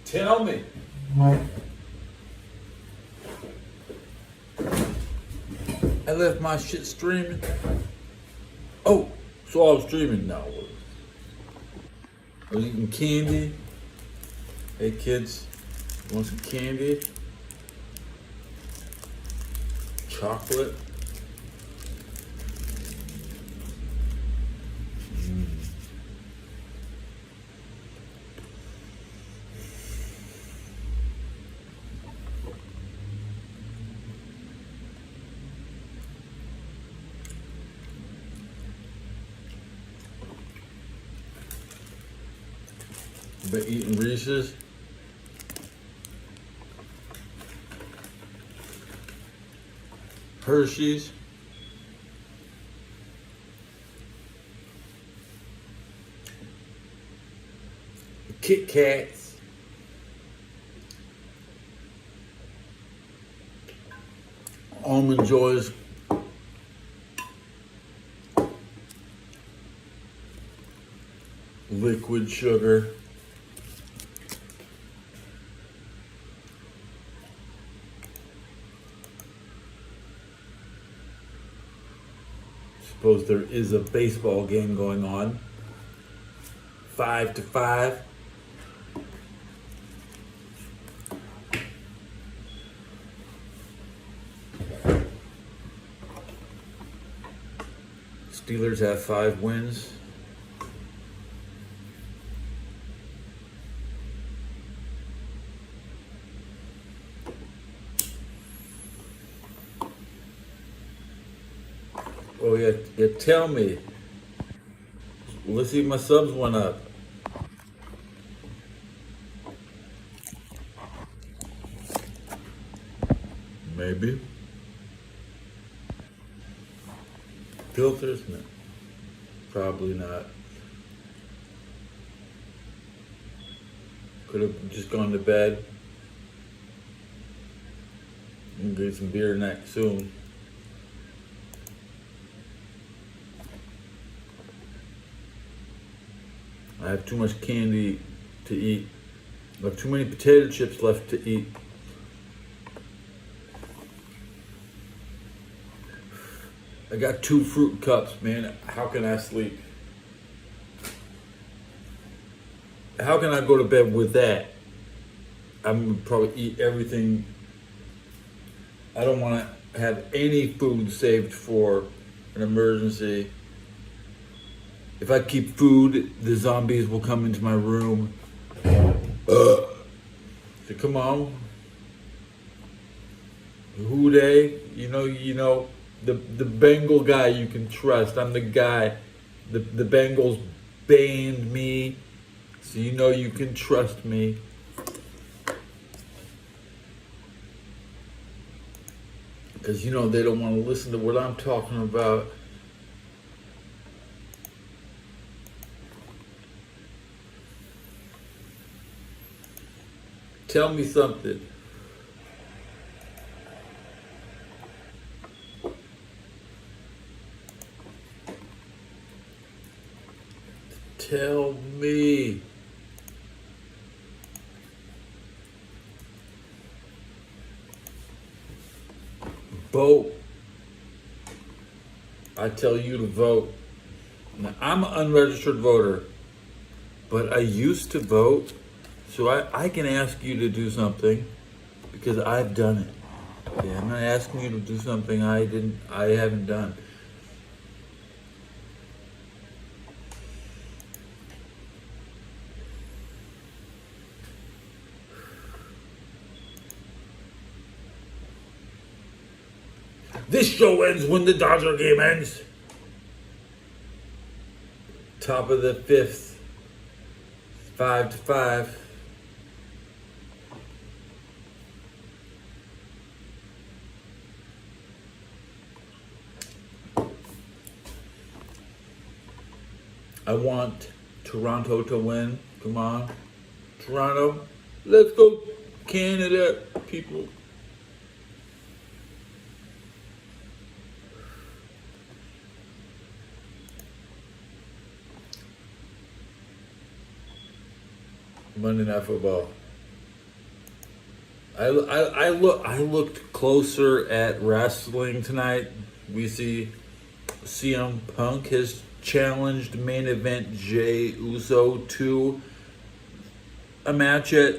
Tell me. I left my shit streaming. Oh, so I was streaming now. I was eating candy. Hey kids, you want some candy? Chocolate. Been eating Reese's. Hershey's. Kit Kats. Almond Joys. Liquid sugar. Suppose there is a baseball game going on. 5-5. Steelers have 5 wins. Oh yeah, tell me. Let's see if my subs went up. Maybe. Filters? No. Probably not. Could have just gone to bed. I'm gonna get some beer next soon. I have too much candy to eat. I have too many potato chips left to eat. I got 2 fruit cups, man. How can I sleep? How can I go to bed with that? I'm gonna probably eat everything. I don't want to have any food saved for an emergency. If I keep food, the zombies will come into my room. So come on. Who they? You know, the Bengal guy you can trust. I'm the guy. The Bengals banned me, so you know you can trust me. Because you know they don't want to listen to what I'm talking about. Tell me something. Tell me. Vote. I tell you to vote. Now, I'm an unregistered voter, but I used to vote. So I can ask you to do something because I've done it. Okay, I'm not asking you to do something I haven't done. This show ends when the Dodger game ends. Top of the 5th. 5-5. I want Toronto to win. Come on. Toronto. Let's go Canada, people. Monday Night Football. I looked closer at wrestling tonight. We see CM Punk has challenged main event Jey Uso to a match at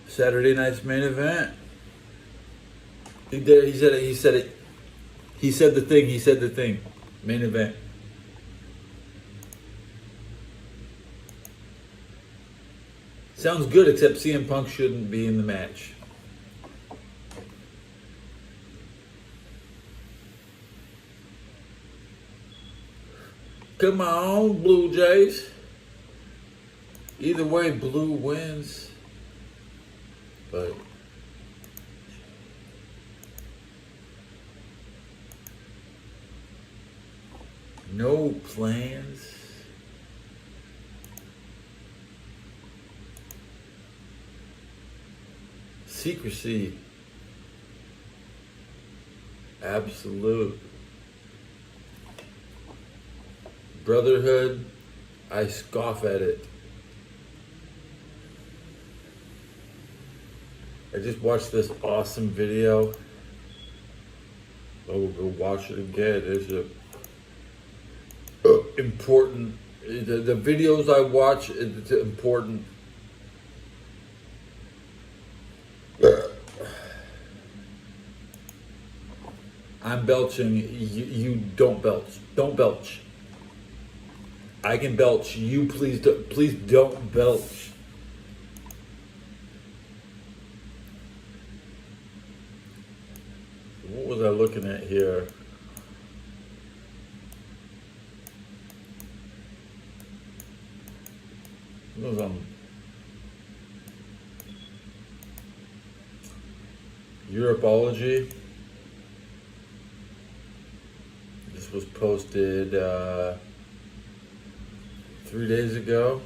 Saturday night's main event. He did. He said it. He said it. He said the thing. He said the thing. Main event. Sounds good, except CM Punk shouldn't be in the match. Come on, Blue Jays. Either way, Blue wins. But no plans. Secrecy. Absolute. Brotherhood. I scoff at it. I just watched this awesome video. Oh, we'll go watch it again. There's a important. The videos I watch, it's important. I'm belching. You don't belch. Don't belch. I can belch. You please don't belch. What was I looking at here? It was on Europology. This was posted 3 days ago.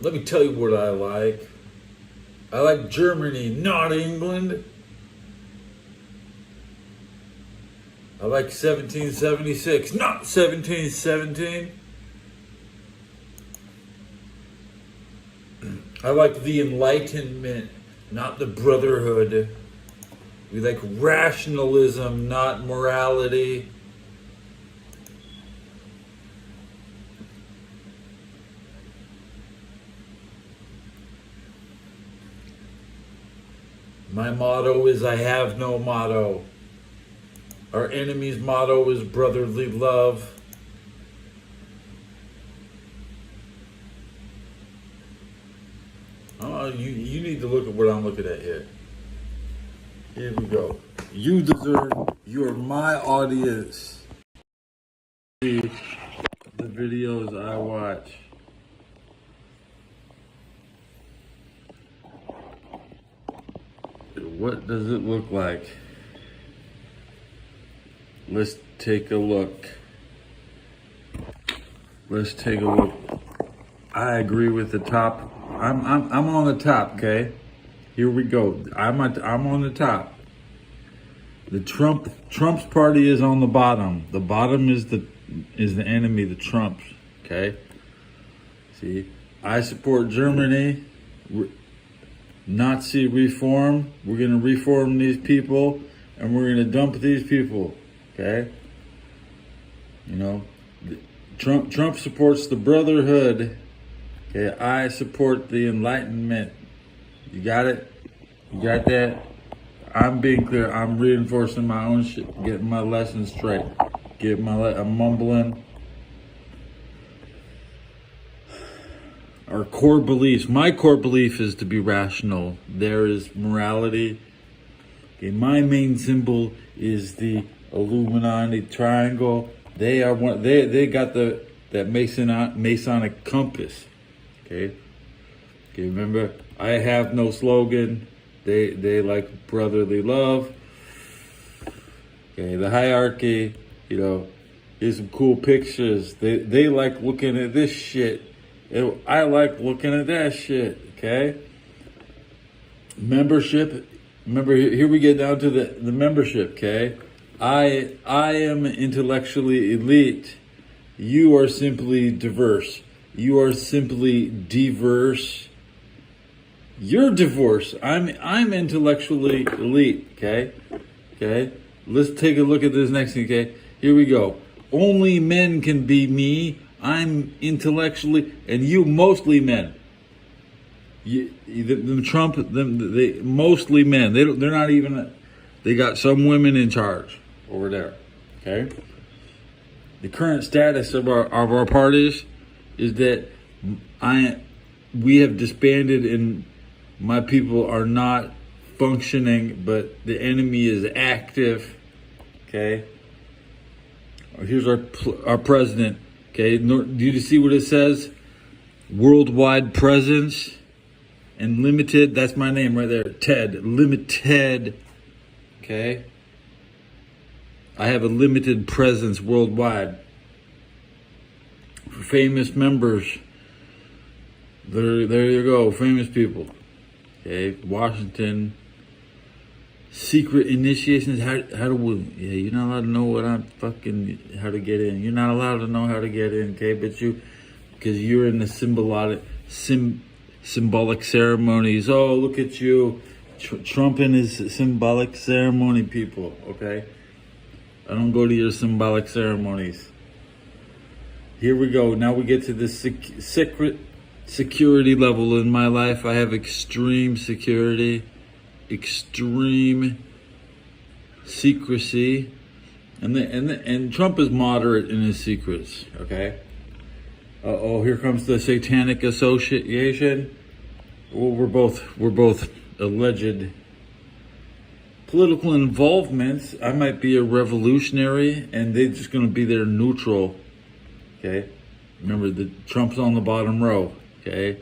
Let me tell you what I like. I like Germany, not England. I like 1776, not 1717. I like the Enlightenment, not the Brotherhood. We like rationalism, not morality. My motto is I have no motto. Our enemy's motto is brotherly love. Oh, you need to look at what I'm looking at here. Here we go. You are my audience. See the videos I watch. What does it look like? Let's take a look. I agree with the top. I'm on the top, okay? Here we go. I'm on the top. The Trump's party is on the bottom. The bottom is the enemy, the Trumps, okay? See, I support Germany. Nazi reform. We're gonna reform these people and we're gonna dump these people. Okay? You know, Trump supports the Brotherhood. Okay, I support the Enlightenment. You got it? You got that? I'm being clear. I'm reinforcing my own shit, getting my lessons straight. I'm mumbling. Our core beliefs. My core belief is to be rational. There is morality. Okay, my main symbol is the Illuminati triangle. They are one. They got that Masonic compass. Okay. Remember, I have no slogan. They like brotherly love. Okay, the hierarchy. You know, here's some cool pictures. They like looking at this shit. I like looking at that shit. Okay. Membership. Remember, here we get down to the membership. Okay. I am intellectually elite. You are simply diverse. You are simply diverse. You're diverse. I'm intellectually elite. Okay. Okay. Let's take a look at this next thing. Okay. Here we go. Only men can be me. I'm intellectually, and you mostly men. Trump, they mostly men. They're not even. They got some women in charge over there. Okay. The current status of our parties is that we have disbanded and my people are not functioning, but the enemy is active. Okay. Here's our president. Okay. Do you see what it says? Worldwide presence and limited. That's my name right there. Ted. Limited. Okay. I have a limited presence worldwide. For famous members. There you go. Famous people. Okay. Washington. Secret initiations. How do we? Yeah, you're not allowed to know how to get in. You're not allowed to know how to get in. Okay, but because you're in the symbolic ceremonies. Oh, look at you, Trump and his symbolic ceremony people. Okay, I don't go to your symbolic ceremonies. Here we go. Now we get to the secret security level in my life. I have extreme security. Extreme secrecy, and Trump is moderate in his secrets. Okay. Here comes the Satanic Association. Well, we're both alleged political involvements. I might be a revolutionary, and they're just going to be there neutral. Okay. Remember, the Trump's on the bottom row. Okay.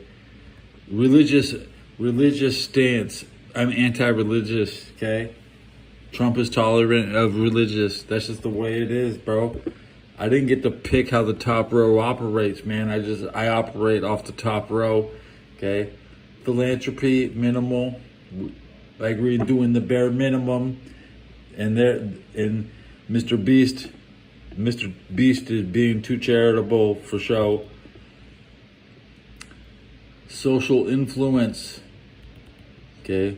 Religious stance. I'm anti-religious, okay? Trump is tolerant of religious. That's just the way it is, bro. I didn't get to pick how the top row operates, man. I operate off the top row, okay? Philanthropy, minimal. I agree in doing the bare minimum. And Mr. Beast is being too charitable for show. Social influence. Okay.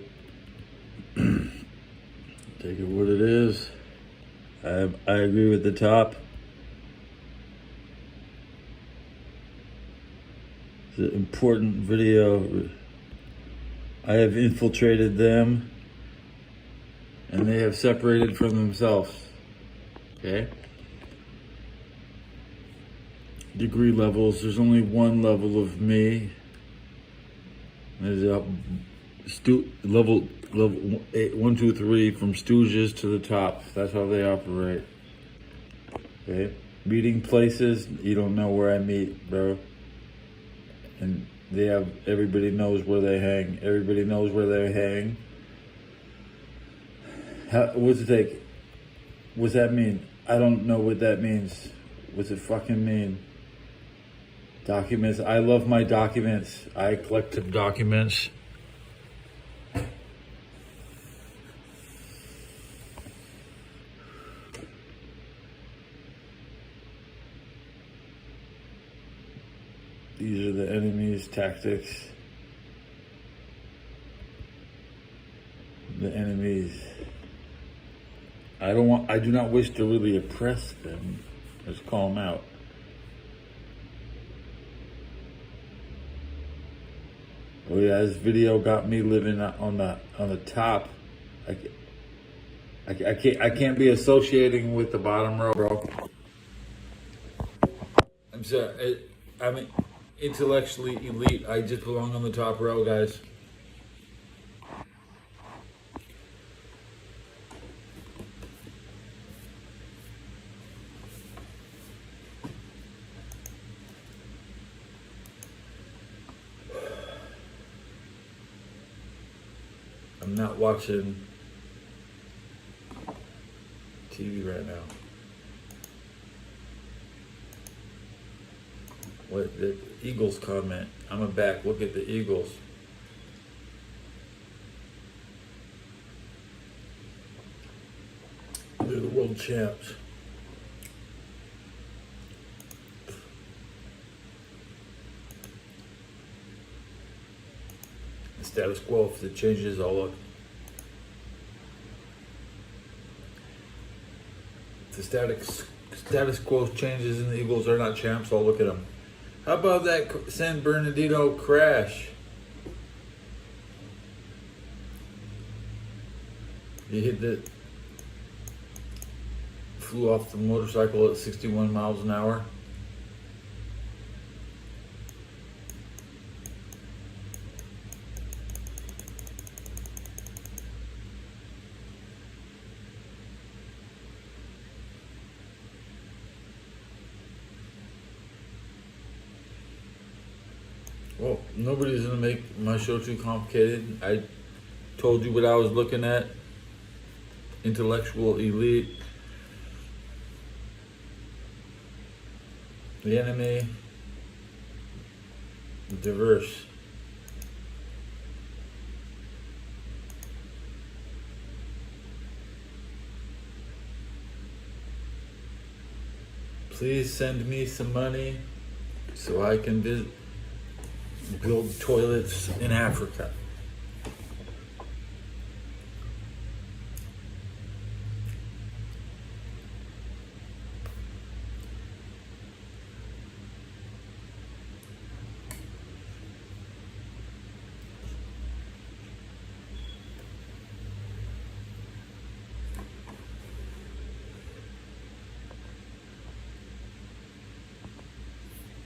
Take it what it is. I agree with the top. It's an important video. I have infiltrated them and they have separated from themselves. Okay. Degree levels. There's only one level of me. There's a level 8, 1, 2, 3 from stooges to the top. That's how they operate. Okay. Meeting places, you don't know where I meet, bro. And everybody knows where they hang. Everybody knows where they hang. What's it take? What's that mean? I don't know what that means. What's it fucking mean? Documents. I love my documents. I collected documents. These are the enemy's tactics. The enemies. I do not wish to really oppress them. Let's call them out. Oh yeah, this video got me living on the top. I can't be associating with the bottom row, bro. I'm sorry. I'm intellectually elite. I just belong on the top row, guys. I'm not watching TV right now. What the Eagles comment? I'm back. Look at the Eagles. They're the world champs. status quo. If it changes, I'll look. If the status quo changes and the Eagles are not champs, I'll look at them. How about that San Bernardino crash? He hit it, flew off the motorcycle at 61 miles an hour. Well, nobody's gonna make my show too complicated. I told you what I was looking at. Intellectual elite. The enemy. Diverse. Please send me some money so I can build toilets in Africa.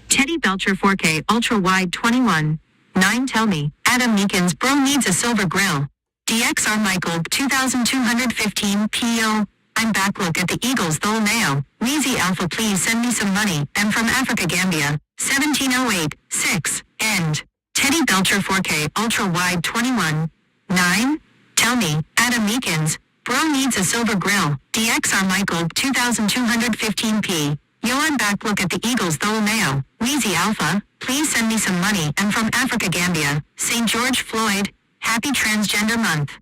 Teddy Belcher 4K Ultra Wide 21. 9 Tell me, Adam Meekins bro needs a silver grill. DXR Michael 2215 PO. I'm back, look at the Eagles though now. Weezy Alpha please send me some money. I'm from Africa Gambia. 1708 6. End. Teddy Belcher 4K Ultra Wide 21. 9. Tell me, Adam Meekins bro needs a silver grill. DXR Michael 2215 P. Yo, I'm back, look at the Eagles though now. Weezy Alpha, please send me some money. I'm from Africa Gambia. St. George Floyd, happy transgender month.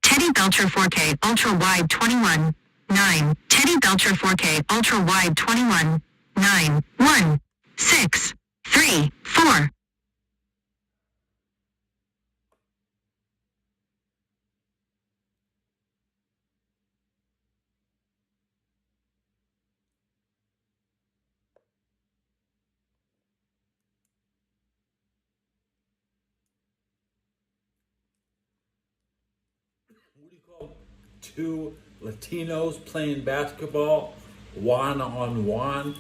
Teddy Belcher 4K Ultra Wide 21. 9. Teddy Belcher 4K Ultra Wide 21. 9. 1. 6. 3. 4. What do you call two Latinos playing basketball, one on one?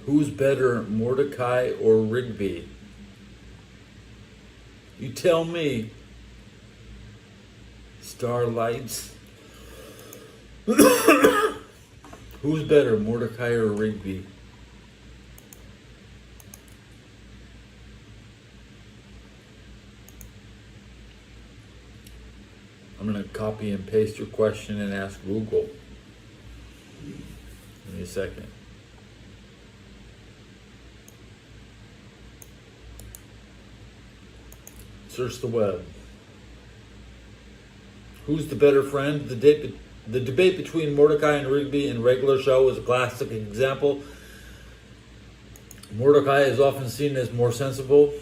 Who's better, Mordecai or Rigby? You tell me. Starlights. Who's better, Mordecai or Rigby? I'm going to copy and paste your question and ask Google. Give me a second. Search the web. Who's the better friend? The debate between Mordecai and Rigby in regular show is a classic example. Mordecai is often seen as more sensible.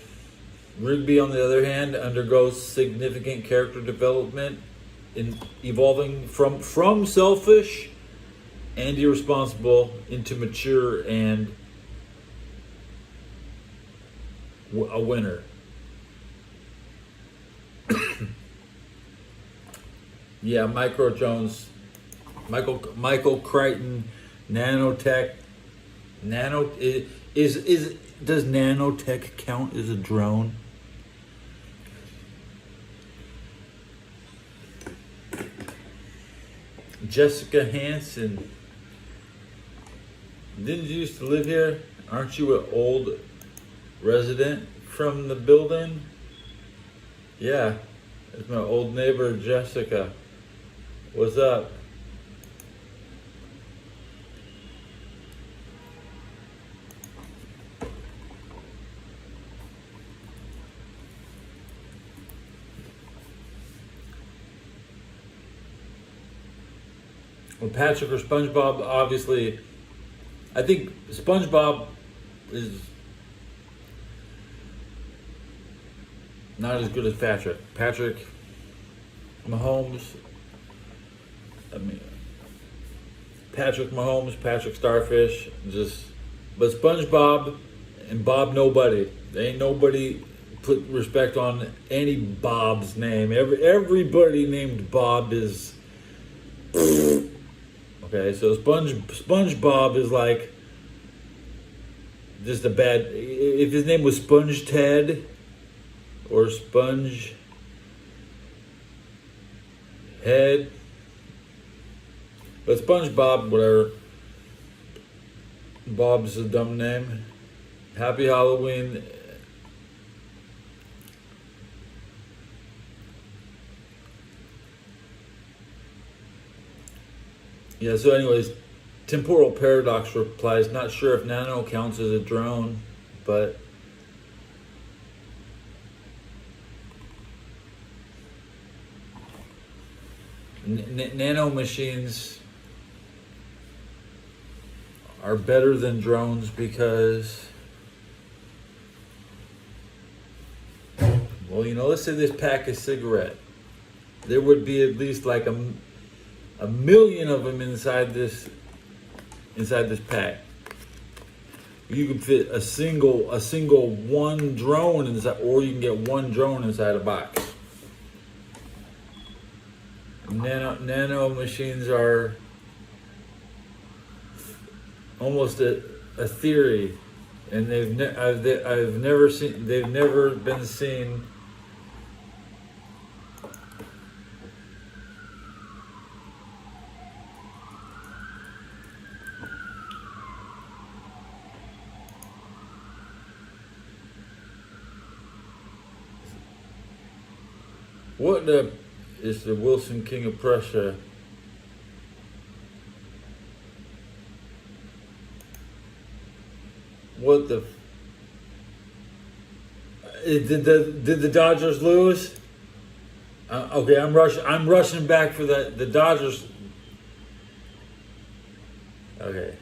Rigby, on the other hand, undergoes significant character development in evolving from selfish and irresponsible into mature and a winner. Yeah, Michael Crichton, nanotech. Does nanotech count as a drone? Jessica Hansen. Didn't you used to live here? Aren't you an old resident from the building? Yeah. It's my old neighbor Jessica. What's up? Well, Patrick or SpongeBob, obviously, I think SpongeBob is not as good as Patrick. Patrick Mahomes, I mean, Patrick Mahomes, Patrick Starfish, but SpongeBob and Bob Nobody. They ain't nobody put respect on any Bob's name. Everybody named Bob is. Okay, so SpongeBob is like just a bad. If his name was Sponge Ted or Sponge Head, but SpongeBob, whatever. Bob's a dumb name. Happy Halloween. Yeah, so anyways, Temporal Paradox replies, not sure if Nano counts as a drone, but nano machines are better than drones because, well, let's say this pack of cigarette. There would be at least like a million of them inside this pack. You could fit a single one drone inside, or you can get one drone inside a box. Nano machines are almost a theory, and I've never been seen. What is the Wilson King of Prussia? What the? Did the Dodgers lose? Okay, I'm rushing back for the Dodgers. Okay,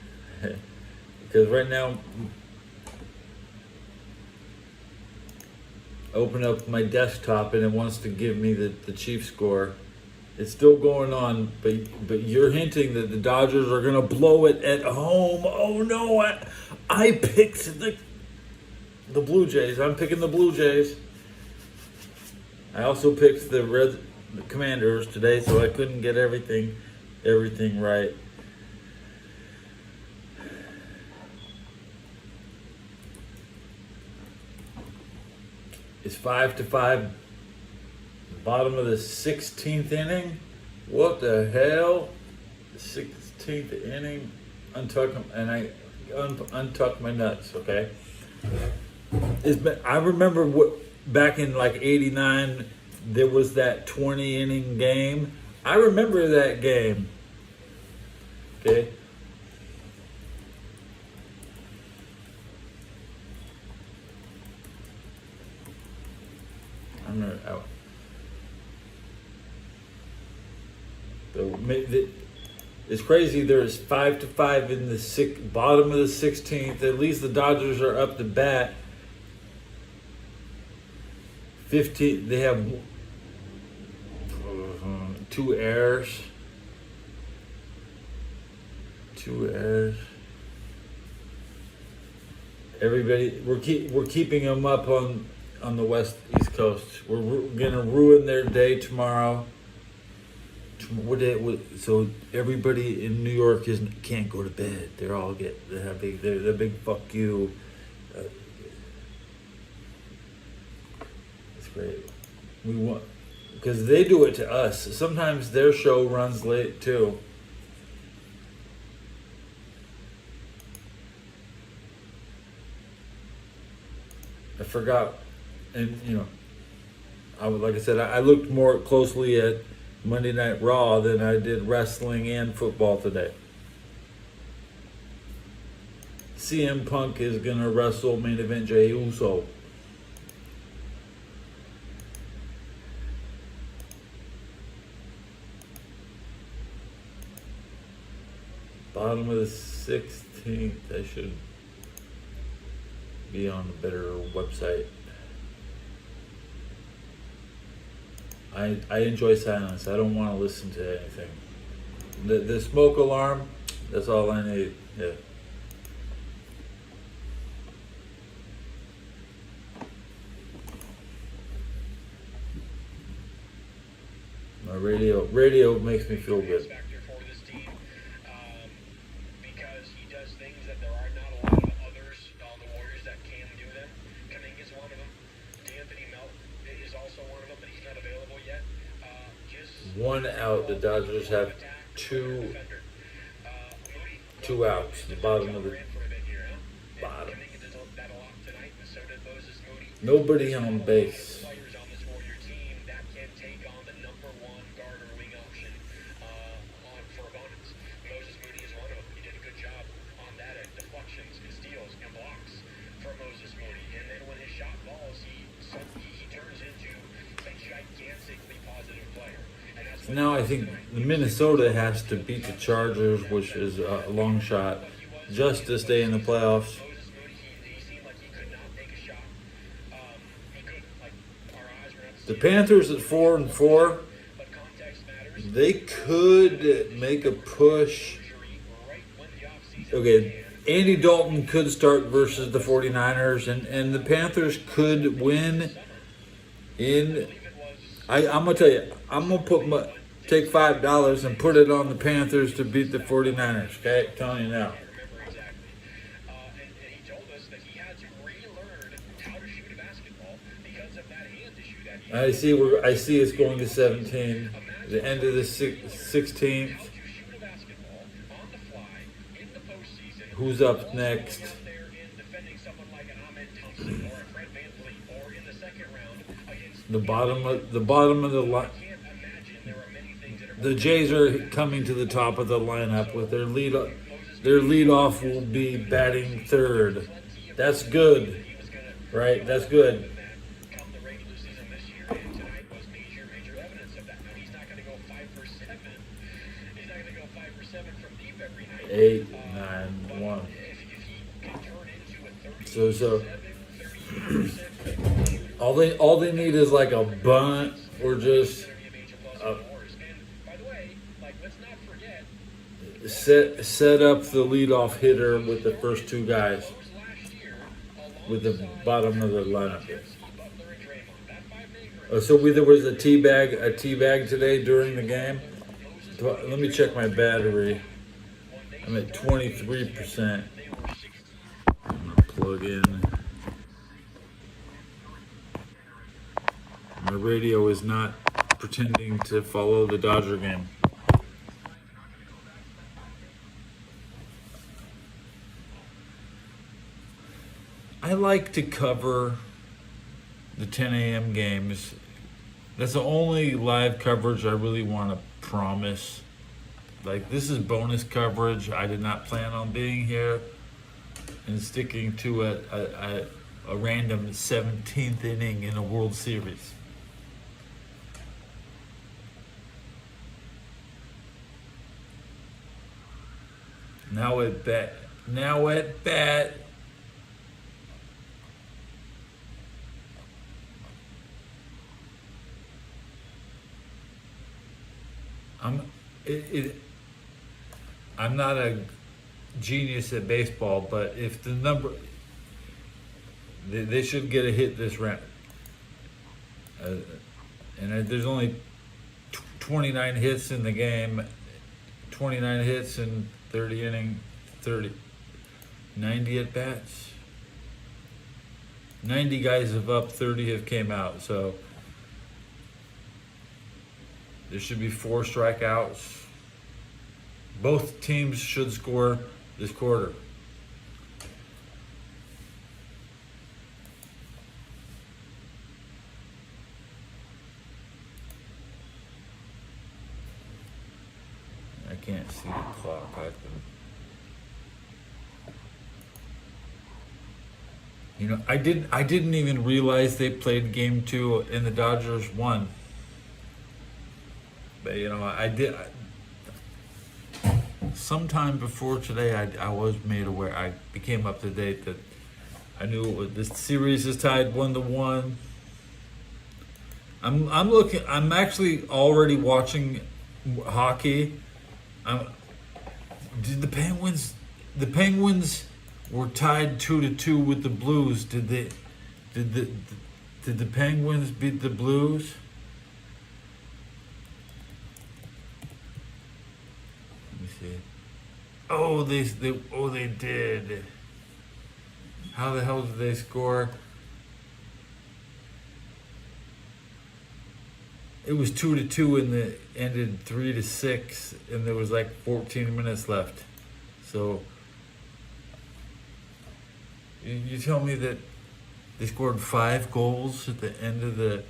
because right now, open up my desktop and it wants to give me the Chiefs score. It's still going on, but you're hinting that the Dodgers are gonna blow it at home. Oh no! I picked the Blue Jays. I'm picking the Blue Jays. I also picked the Commanders today, so I couldn't get everything right. It's 5-5. Bottom of the 16th inning. What the hell? 16th inning. Untuck them, and I untuck my nuts. Okay. I remember back in like '89, there was that 20 inning game. I remember that game. Okay. I'm not out. It's crazy. There's 5-5 in the bottom of the 16th. At least the Dodgers are up to bat. 15. They have 2 errors. 2 errors. Everybody, we're keeping them up on the East Coast. We're gonna ruin their day tomorrow. So everybody in New York can't go to bed. They're all they're big fuck you. It's great. We want, because they do it to us. Sometimes their show runs late too. I forgot, and like I said, I looked more closely at Monday Night Raw than I did wrestling and football today. CM Punk is gonna wrestle main event Jey Uso. Bottom of the 16th. I should be on a better website. I enjoy silence. I don't want to listen to anything. The smoke alarm, that's all I need. Yeah. My radio makes me feel good. One out. The Dodgers have two outs. The bottom of the bottom. Nobody on base. Now I think Minnesota has to beat the Chargers, which is a long shot, just to stay in the playoffs. The Panthers at 4-4, they could make a push. Okay, Andy Dalton could start versus the 49ers, and the Panthers could win in. I'm going to tell you, I'm going to take $5 and put it on the Panthers to beat the 49ers. Okay, I'm telling you now. I see it's going to 17. The end of the 16th. Who's up next? The bottom of the line. The Jays are coming to the top of the lineup with their lead. Their leadoff will be batting third. That's good, right? That's good. 8, 9, 1. So all they need is like a bunt or just set up the leadoff hitter with the first two guys with the bottom of the lineup. So there was a tea bag today during the game. Let me check my battery. I'm at 23%. I'm gonna plug in. My radio is not pretending to follow the Dodger game. I like to cover the 10 a.m. games. That's the only live coverage I really want to promise. Like, this is bonus coverage. I did not plan on being here and sticking to a random 17th inning in a World Series. Now at bat. I'm not a genius at baseball, but if the number, they should get a hit this round. And there's only 29 hits in the game, 29 hits in 30 inning, 90 at bats. 90 guys have up, 30 have came out, so there should be 4 strikeouts. Both teams should score this quarter. can't see the clock. I didn't even realize they played game 2 and the Dodgers won. But I did. Sometime before today, I was made aware. I became up to date that I knew this series is tied 1-1. I'm looking. I'm actually already watching hockey. Did the Penguins? The Penguins were tied 2-2 with the Blues. Did the Penguins beat the Blues? Let me see. Oh, they did. How the hell did they score? It was 2-2 and it ended 3-6, and there was like 14 minutes left. So you tell me that they scored 5 goals at the end of the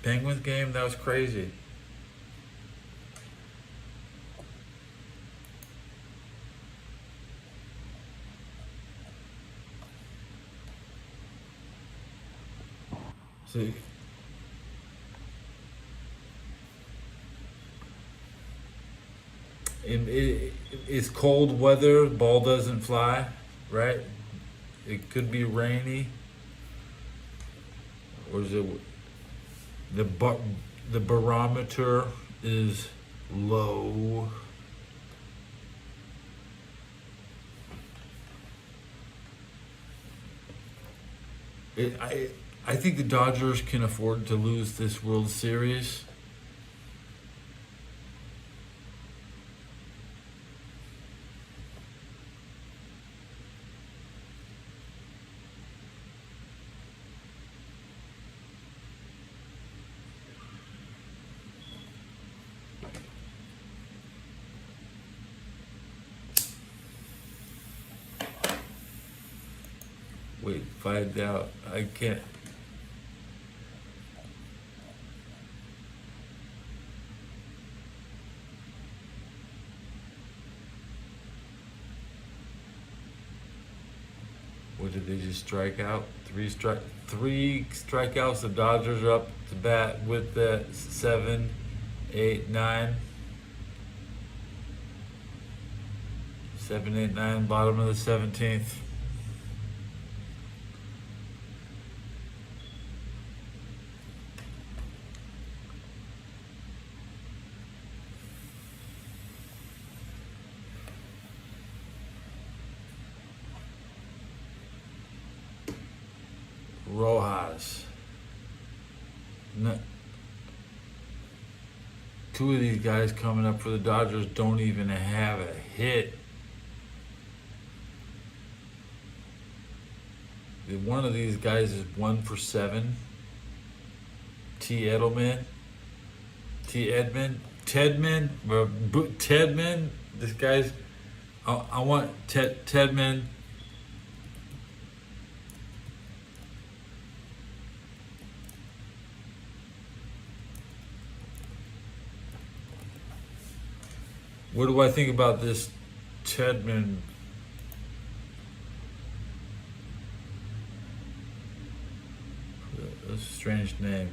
Penguins game? That was crazy. So it's cold weather, ball doesn't fly, right? It could be rainy, or is it the barometer is low? I think the Dodgers can afford to lose this World Series. Wait, find out. I can't. What did they just strike out? Three strikeouts. The Dodgers are up to bat with the 7, 8, 9. 7, 8, 9, bottom of the 17th. Rojas. No, 2 of these guys coming up for the Dodgers don't even have a hit. One of these guys is 1 for 7. Tedman. This guy's. I want Tedman. What do I think about this Tedman? That's a strange name.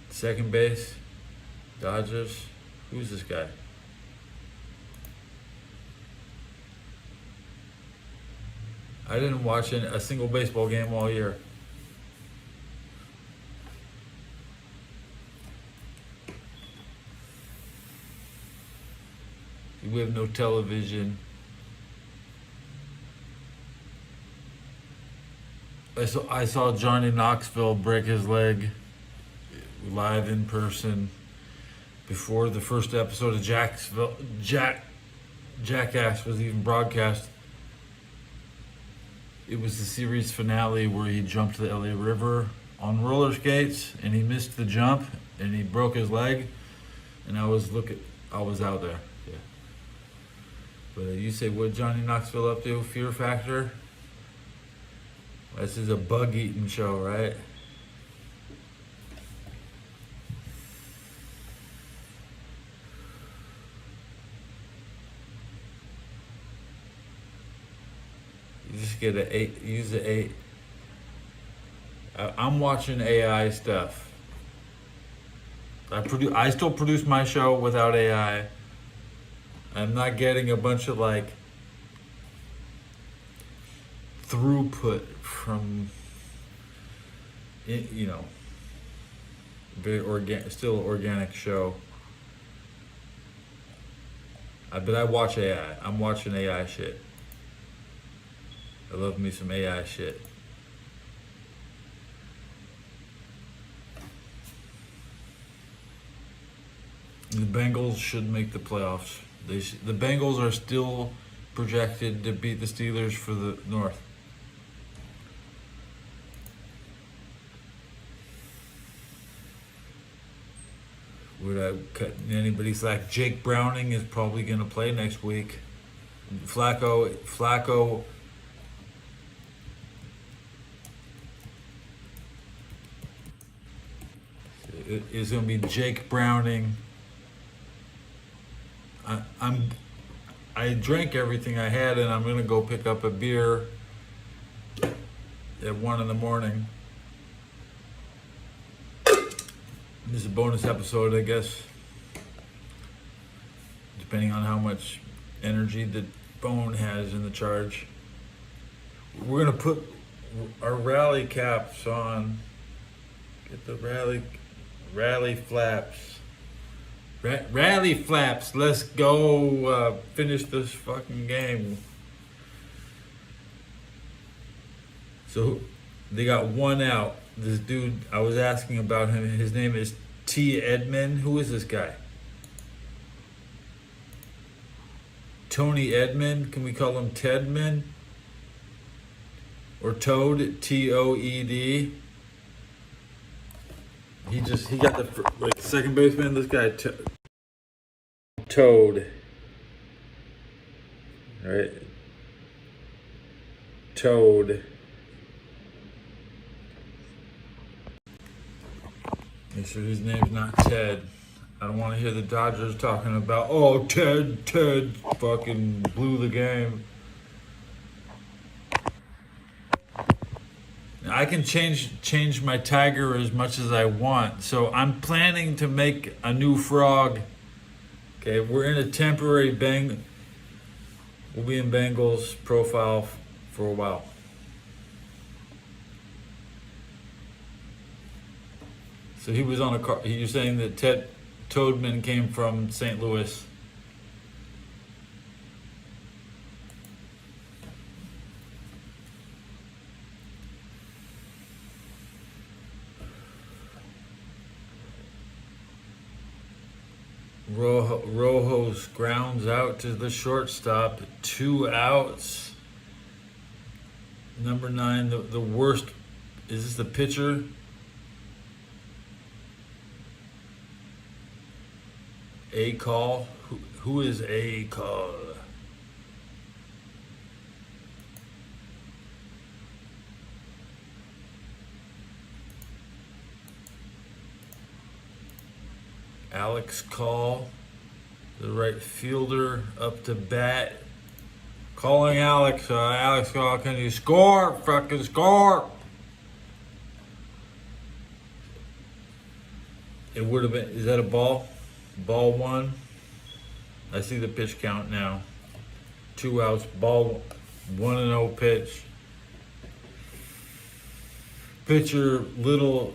Second base, Dodgers. Who's this guy? I didn't watch a single baseball game all year. We have no television. I saw Johnny Knoxville break his leg live in person before the first episode of Jackass was even broadcast. It was the series finale where he jumped the LA River on roller skates and he missed the jump and he broke his leg, and I was out there. Yeah. But you say, what Johnny Knoxville up to? Fear Factor? This is a bug-eating show, right? just get use the eight. I'm watching AI stuff. I still produce my show without AI. I'm not getting a bunch of like throughput from, you know, very still organic show. But I watch AI. I'm watching AI shit. I love me some AI shit. The Bengals should make the playoffs. The Bengals are still projected to beat the Steelers for the North. Would I cut anybody slack? Jake Browning is probably going to play next week. Flacco. Is going to be Jake Browning. I drank everything I had, and I'm going to go pick up a beer at 1 a.m. This is a bonus episode, I guess, depending on how much energy the phone has in the charge. We're going to put our rally caps on. Get the rally flaps. Rally flaps. Let's go finish this fucking game. So they got one out. This dude, I was asking about him. His name is T. Edmond. Who is this guy? Tony Edmond. Can we call him Tedman? Or Toad? Toed. He got the second baseman. This guy Toad. All right. Toad. Make sure his name's not Ted. I don't want to hear the Dodgers talking about, oh, Ted fucking blew the game. I can change my tiger as much as I want. So I'm planning to make a new frog. Okay, we're in a temporary we'll be in Bengals profile for a while. So he was on a car. You're saying that Ted Toadman came from St. Louis. Rojos grounds out to the shortstop. 2 outs. Number 9, the worst. Is this the pitcher? A call. Who is A call? Alex Call, the right fielder, up to bat. Calling Alex. Alex Call, can you score? Fucking score! It would have been. Is that a ball? Ball 1. I see the pitch count now. 2 outs. Ball 1-0 pitch. Pitcher Little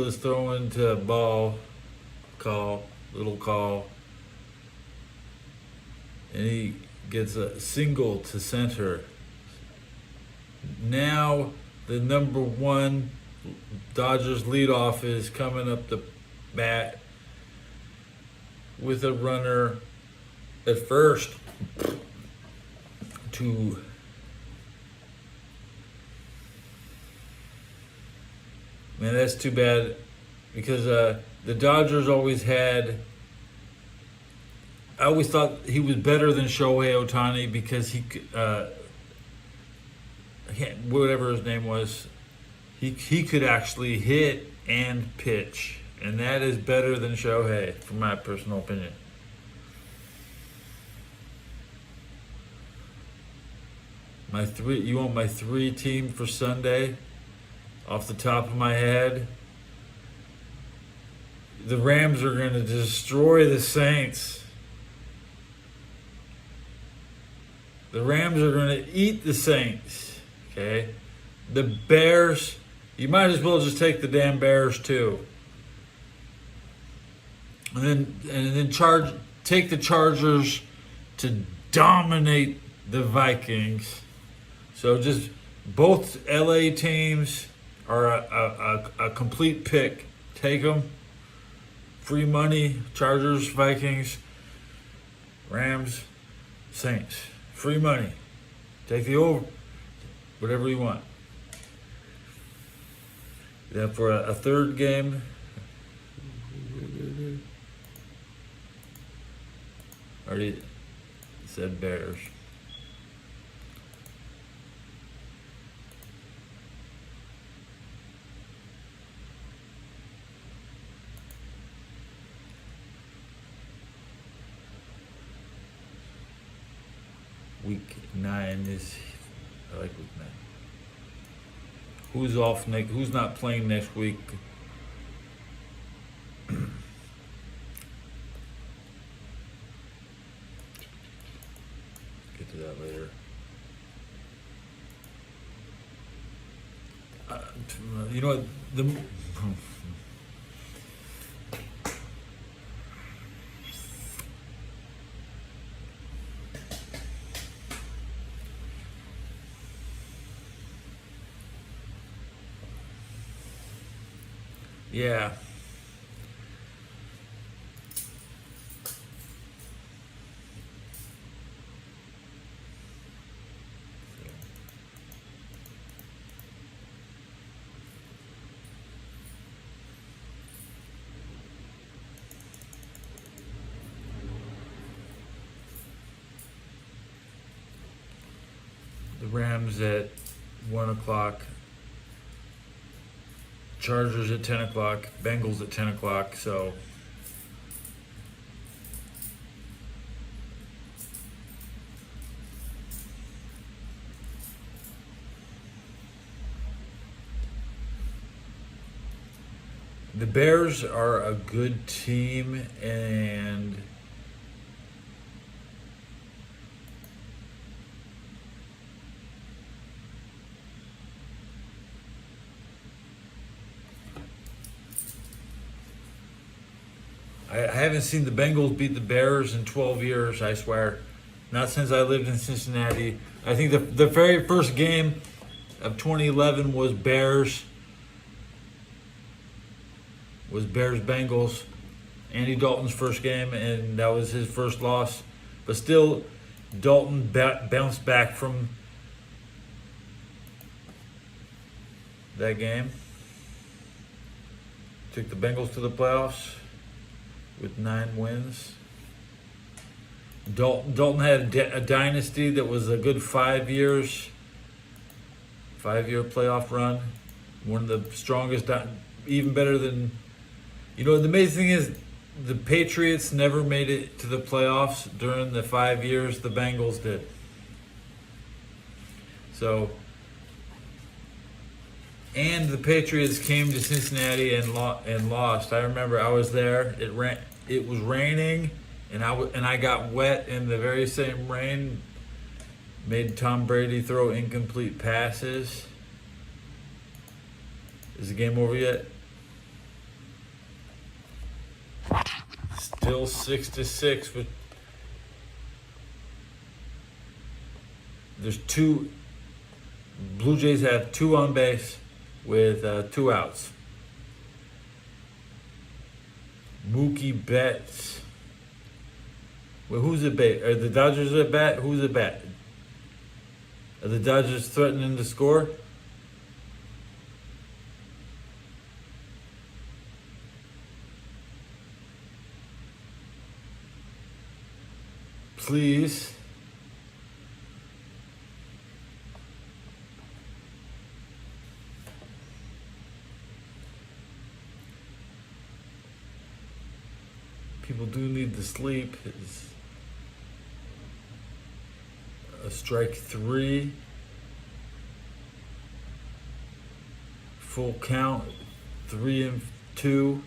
is throwing to ball. Little call. And he gets a single to center. Now the number 1 Dodgers leadoff is coming up the bat with a runner at first to man, that's too bad because the Dodgers always had. I always thought he was better than Shohei Ohtani because he, whatever his name was, he could actually hit and pitch, and that is better than Shohei, from my personal opinion. My three. You want my three team for Sunday? Off the top of my head, the Rams are going to destroy the Saints. The Rams are going to eat the Saints. Okay, the Bears. You might as well just take the damn Bears too. And then take the Chargers to dominate the Vikings. So just both LA teams are a complete pick. Take them. Free money. Chargers, Vikings, Rams, Saints. Free money. Take the over. Whatever you want. Then for a third game, already said Bears. Week 9 is, I like week 9. Who's off next? Who's not playing next week? Get to that later. You know what? Yeah. The Rams at 1 o'clock. Chargers at 10 o'clock, Bengals at 10 o'clock, so the Bears are a good team, and I haven't seen the Bengals beat the Bears in 12 years, I swear. Not since I lived in Cincinnati. I think the very first game of 2011 was Bears-Bengals. Andy Dalton's first game, and that was his first loss. But still, Dalton bounced back from that game. Took the Bengals to the playoffs with 9 wins. Dalton had a dynasty that was a good 5 years. 5-year playoff run. One of the strongest, even better than... You know, the amazing thing is the Patriots never made it to the playoffs during the 5 years the Bengals did. So... And the Patriots came to Cincinnati and lost. I remember I was there. It was raining, and I got wet in the very same rain. Made Tom Brady throw incomplete passes. Is the game over yet? Still 6-6 with. There's 2. Blue Jays have 2 on base with 2 outs. Mookie Betts. Well, who's at bat? Are the Dodgers at bat? Who's at bat? Are the Dodgers threatening to score? Please. People do need to sleep. It's a strike 3. full count, 3-2,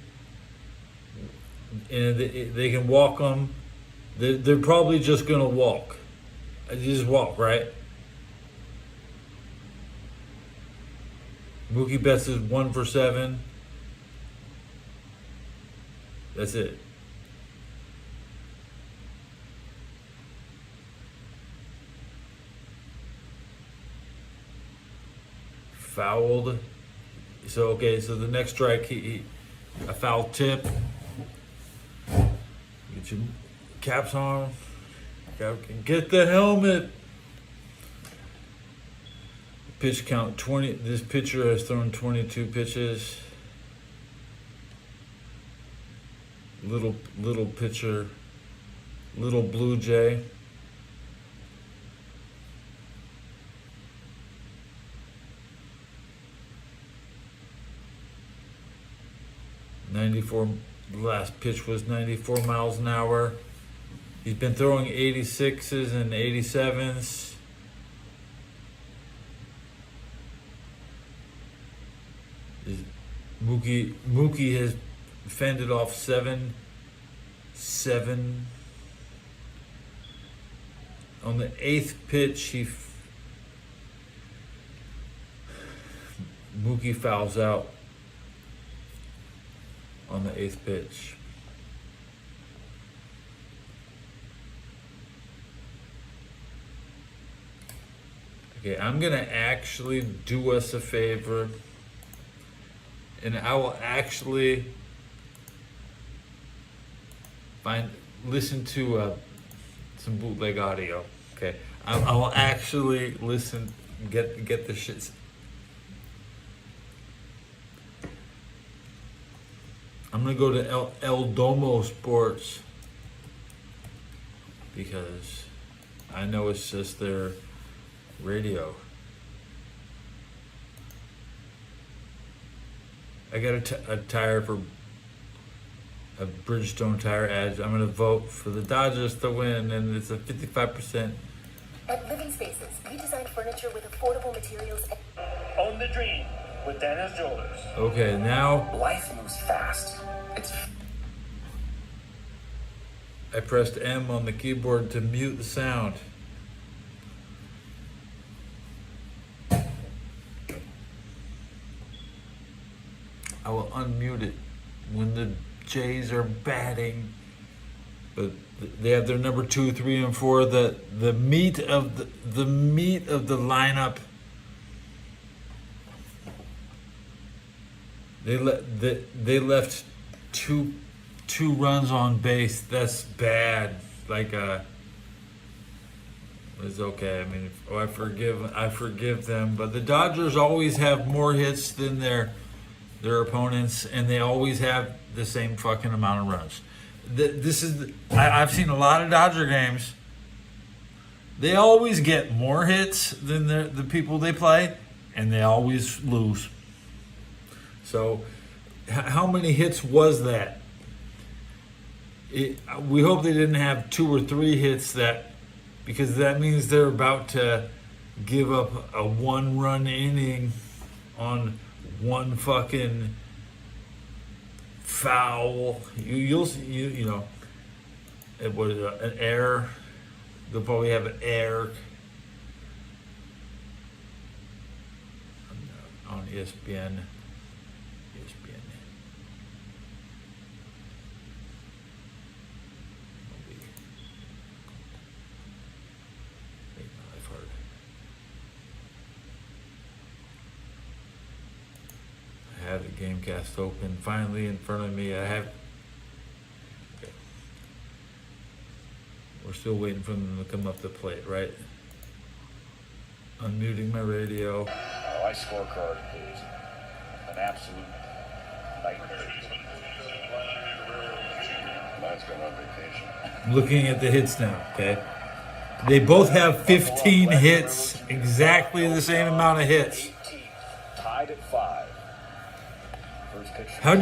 and they can walk them. They're probably just gonna walk. You just walk, right? Mookie Betts is 1 for 7. That's it. Fouled. So okay, so the next strike, a foul tip. Get your caps on. Get the helmet. Pitch count 20. This pitcher has thrown 22 pitches. Little pitcher, little Blue Jay. The last pitch was 94 miles an hour. He's been throwing 86s and 87s. Mookie has fended off 7. On the 8th pitch, Mookie fouls out on the 8th pitch. Okay, I'm gonna actually do us a favor, and I will actually listen to some bootleg audio. Okay, I will actually listen, get the shits. I'm gonna go to El Domo Sports because I know it's just their radio. I got a tire for a Bridgestone tire ad. I'm gonna vote for the Dodgers to win, and it's a 55%. At Living Spaces, we design furniture with affordable materials. Own the dream with Dennis Jewelers. Okay, now Life moves fast. I pressed M on the keyboard to mute the sound. I will unmute it when the Jays are batting, but they have their number 2, 3, and 4. The meat of the lineup. They left two runs on base. That's bad. It's okay. I mean, I forgive them. But the Dodgers always have more hits than their opponents, and they always have the same fucking amount of runs. I've seen a lot of Dodger games. They always get more hits than the people they play, and they always lose. So, how many hits was that? We hope they didn't have 2 or 3 hits, because that means they're about to give up a 1-run inning on one fucking foul. You know, it was an error. They'll probably have an error on ESPN. I have the Gamecast open finally in front of me. Okay. We're still waiting for them to come up the plate, right? Unmuting my radio. My scorecard is an absolute nightmare. Mine's going on vacation. Looking at the hits now, okay? They both have 15 hits, exactly the same amount of hits. 18, tied at 5. First pitch. How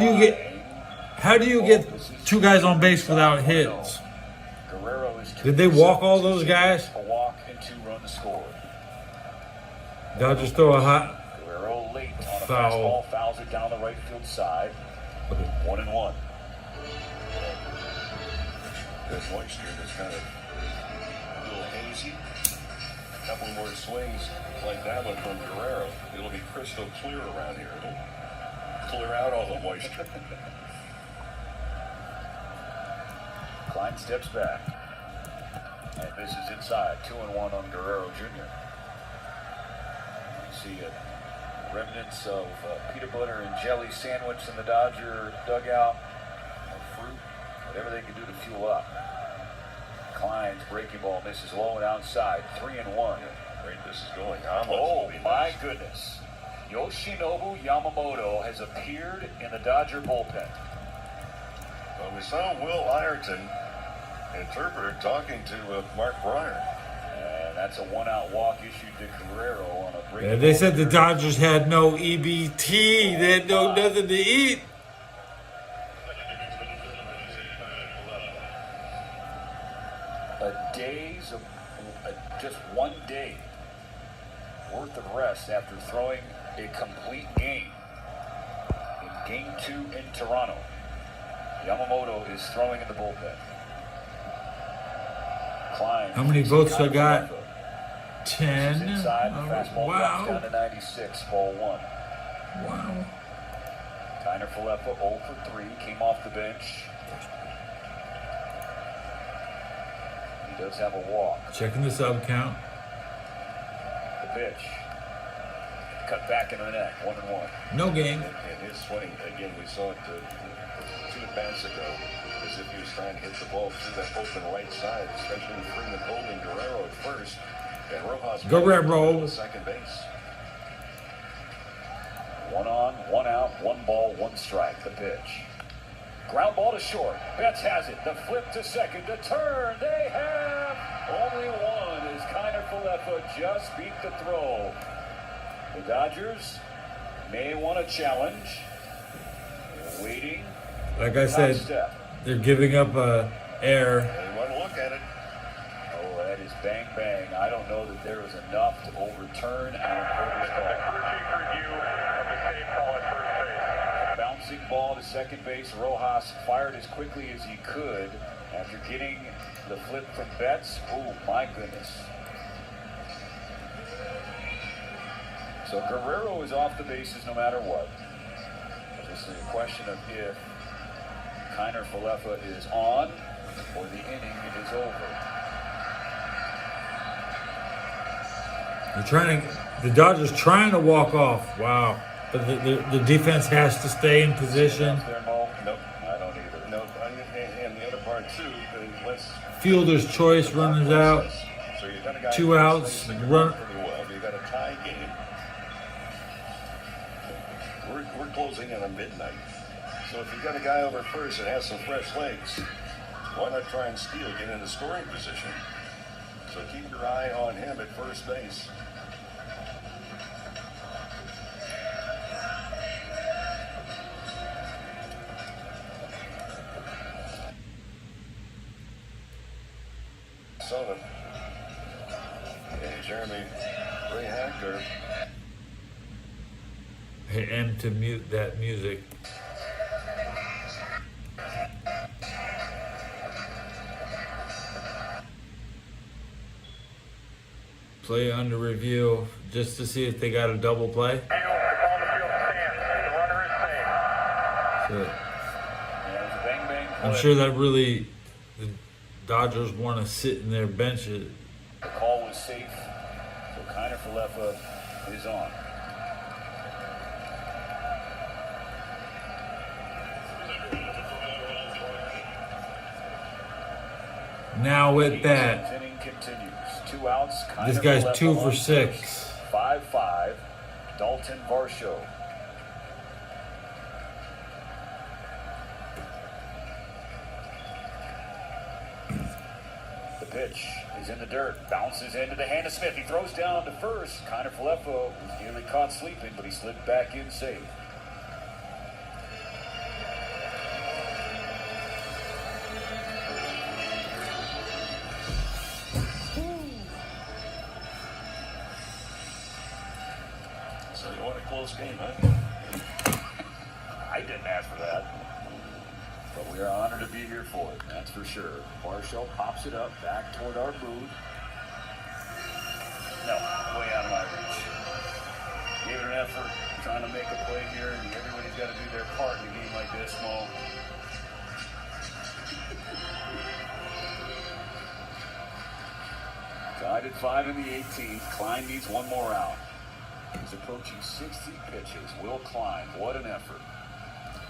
do you get 2 guys on base without hits? Guerrero is Did they walk all those guys? A walk and 2 runs scored. Dodgers throw a hot. Guerrero late on a Foul. fastball, fouls it down the right field side. Okay. 1-1. There's moisture that's kind of a little hazy. A couple more swings like that one from Guerrero. It'll be crystal clear around here. It'll clear out all the moisture. Klein steps back. And this is inside. 2-1 on Guerrero Jr. You see remnants of peanut butter and jelly sandwich in the Dodger dugout. Or fruit. Whatever they can do to fuel up. Klein's breaking ball misses low and outside. 3-1. Great, this is going. Oh my goodness. Yoshinobu Yamamoto has appeared in the Dodger bullpen. Well, we saw Will Ireton, interpreter, talking to Mark Breyer. And that's a one-out walk issued to Guerrero on a breaking Yeah, they ball. said the Dodgers had no EBT. They had no nothing to eat. Just 1 day worth of rest after throwing a complete game in Game 2 in Toronto. Yamamoto is throwing in the bullpen. Klein. How many votes I got? This 10. is inside. The fastball drops down Wow. to 96. Ball 1. Wow. Tyner Falefa 0 for 3. Came off the bench. He does have a walk. Checking the sub count. The pitch. Cut back into the neck. 1-1. No game. And his swing, again, we saw it 2 at-bats ago, as if he was trying to hit the ball through that open right side, especially with Freeman holding Guerrero at first. And Rojas Guerrero. to second base. 1 on, 1 out, 1 ball, 1 strike. The pitch. Ground ball to short. Betts has it. The flip to second. The turn. They have only one as Kiner Falefa just beat the throw. The Dodgers may want a challenge. They're waiting. Like I Top said, step. they're giving up air. They want to look at it. Oh, that is bang bang. I don't know that there is enough to overturn Alan Porter's call. Bouncing ball to second base. Rojas fired as quickly as he could after getting the flip from Betts. Oh my goodness. So Guerrero is off the bases no matter what. Just a question of if Kiner Falefa is on or the inning is over. The Dodgers trying to walk off. Wow. But the defense has to stay in position. Nope, Nope. I don't either. No, and the other part too, let's Fielder's choice, runners out. So you got a guy 2 outs, that can run. pretty well. You got a tie game. We're closing in on midnight. So if you got a guy over first that has some fresh legs, why not try and steal, get into scoring position? So keep your eye on him at first base. Sullivan. And Jeremy Ray Hacker. Hey, M to mute that music. Play under review just to see if they got a double play. So, I'm sure that really the Dodgers want to sit in their benches. The call was safe, so Kiner Falefa is on. Now with that, Inning continues. 2 outs. this Kiner guy's Falefa 2 for on 6. first. 5-5. Dalton Varsho. The pitch is in the dirt. Bounces into the hand of Smith. He throws down to first. Kiner Falefa was nearly caught sleeping, but he slid back in safe. So you want a close game, huh? didn't ask for that. But we are honored to be here for it, that's for sure. Varsho pops it up back toward our booth. No, way out of my reach. Gave it an effort, trying to make a play here, and everybody's got to do their part in a game like this, Mo. Tied at 5 in the 18th. Klein needs one more out. He's approaching 60 pitches. Will Klein, what an effort.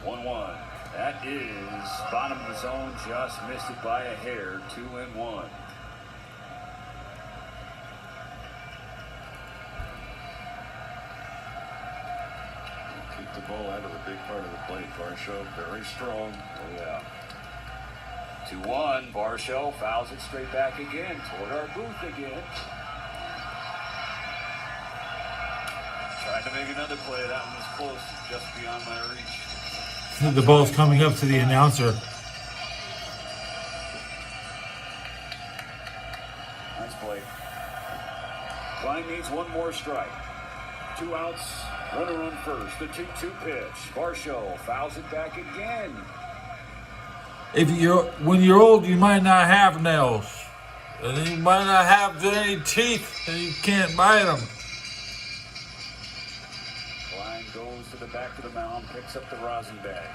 1-1. That is bottom of the zone, just missed it by a hair. 2-1. Keep the ball out of the big part of the plate. Varsho, very strong. Oh, yeah. 2-1. Varsho fouls it straight back again toward our booth again. Tried to make another play. That one was close, just beyond my reach. The ball's coming up to the announcer. Nice play. Klein needs one more strike. 2 outs, runner on first. The 2-2 pitch. Varsho fouls it back again. When you're old, you might not have nails, and you might not have any teeth, and you can't bite them. Klein goes to the back of the mound, picks up the rosin bag.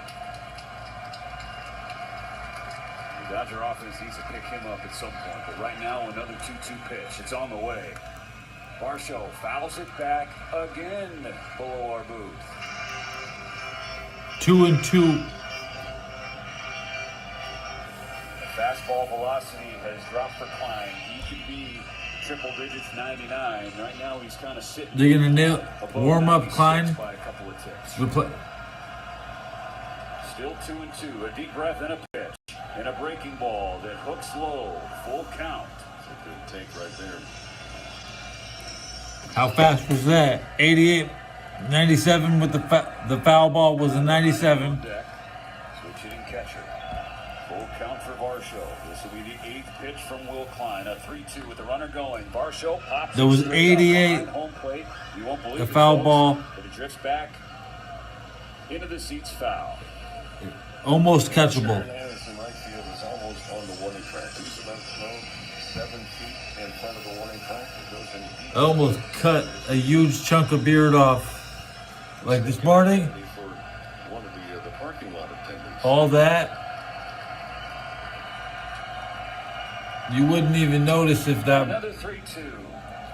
The Dodger offense needs to pick him up at some point, but right now another 2-2 pitch. It's on the way. Varsho fouls it back again below our booth. 2-2. Fastball velocity has dropped for Klein. He could be triple digits 99. Right now he's kind of sitting. They're gonna warm up 96 Klein. by a couple of ticks. Still 2-2. A deep breath and a pitch. And a breaking ball that hooks low. Full count. It's a good take right there. How fast was that? 88, 97 with the foul ball was a 97. Deck. Switch hitting catcher. Full count for Varsho. This will be the 8th pitch from Will Klein. A 3-2 with the runner going. Varsho pops. There was straight up 88. behind home plate. You won't believe The it, foul folks, ball. but it drifts back into the seats foul. Almost catchable. Anderson right field is almost on the warning track. He's about 7 feet in front of the warning track. It goes in deep. I almost cut a huge chunk of beard off. Like this morning, For one of the parking lot attendants. all that. You wouldn't even notice if that. Another 3-2.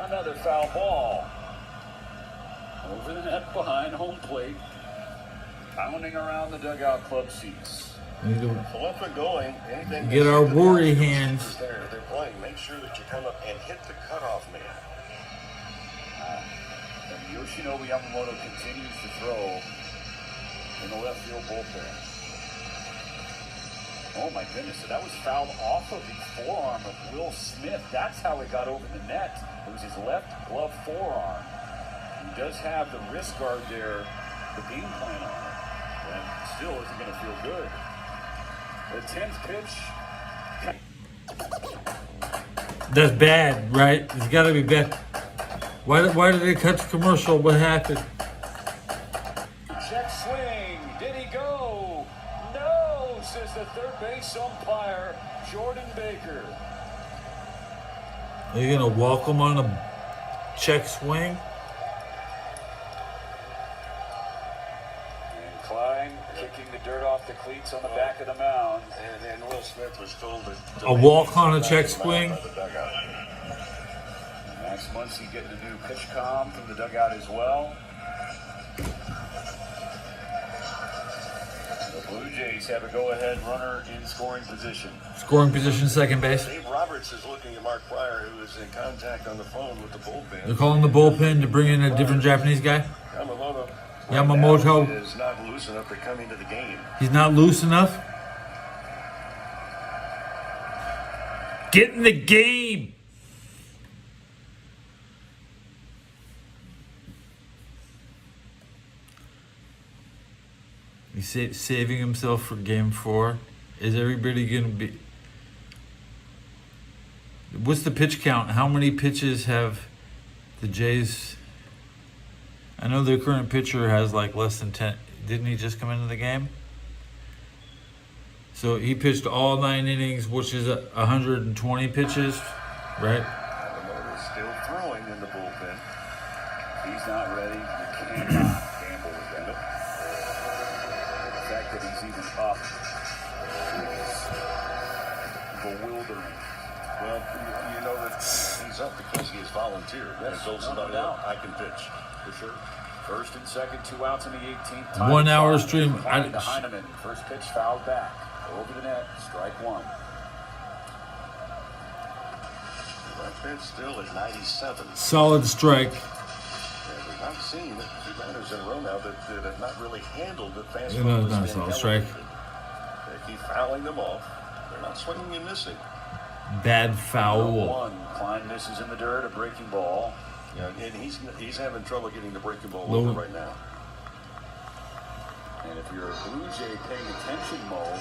Another foul ball. Over the net behind home plate. Pounding around the dugout club seats. We need to So once we're going, anything get our worry hands. they're playing, make sure that you come up and hit the cutoff man. And Yoshinobu Yamamoto continues to throw in the left field bullpen. Oh my goodness, so that was fouled off of the forearm of Will Smith. That's how it got over the net. It was his left glove forearm. He does have the wrist guard there, the game plan on it. And still isn't going to feel good. The 10th pitch. That's bad, right? It's got to be bad. Why did they cut the commercial? What happened? Check swing. Did he go? No, says the third base umpire, Jordan Baker. Are you gonna walk him on a check swing? And Klein kicking the dirt off the cleats on the back of the mound. And Will Smith was told to A walk on a check swing? by the dugout. Max Muncy getting a new pitch comm from the dugout as well. The Blue Jays have a go-ahead runner in scoring position. Scoring position, second base. Dave Roberts is looking at Mark Pryor, who is in contact on the phone with the bullpen. They're calling the bullpen to bring in a different Japanese guy. Yamamoto is not loose enough to come into the game. He's not loose enough. Get in the game. He's saving himself for game 4. Is everybody going to be... What's the pitch count? How many pitches have the Jays... I know their current pitcher has like less than 10. Didn't he just come into the game? So he pitched all 9 innings, which is 120 pitches, right? Yamamoto's still throwing in the bullpen. He's not ready. You cannot gamble with that. The fact that he's even up is bewildering. Well, you know that he's up because he has volunteered. That is also not out. I can pitch. For sure. First and second, 2 outs in the 18th. 1 hour stream. Klein to Heineman. First pitch fouled back. Over the net. Strike one. Right there, still at 97. Solid strike. And we've not seen 2 batters in a row now that have not really handled the fastball. You know, it's not a solid strike. They keep fouling them off. They're not swinging and missing. Bad foul. 1. Klein misses in the dirt. A breaking ball. Yeah, and he's having trouble getting the breaking ball Low. over right now. And if you're a Blue Jay paying attention, Mo, you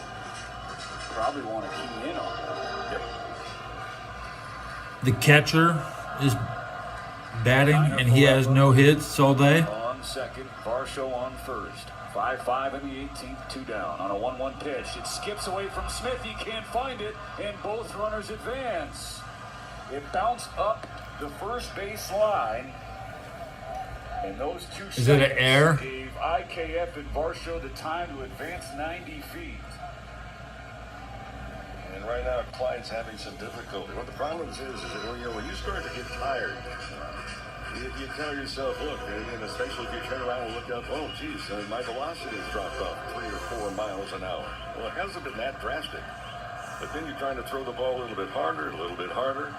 probably want to key in on that. Yep. The catcher is batting, and he has no hits all day. On second, Varsho on first. 5-5 in the 18th, 2 down. On a 1-1 pitch, it skips away from Smith. He can't find it, and both runners advance. It bounced up the first base line, and those 2 Is it an seconds error? gave IKF and Varsho the time to advance 90 feet. And right now, Klein's having some difficulty. What the problem is that when you start to get tired, you tell yourself, look, and especially if you turn around and look up, oh, geez, my velocity has dropped off 3 or 4 miles an hour. Well, it hasn't been that drastic. But then you're trying to throw the ball a little bit harder, a little bit harder.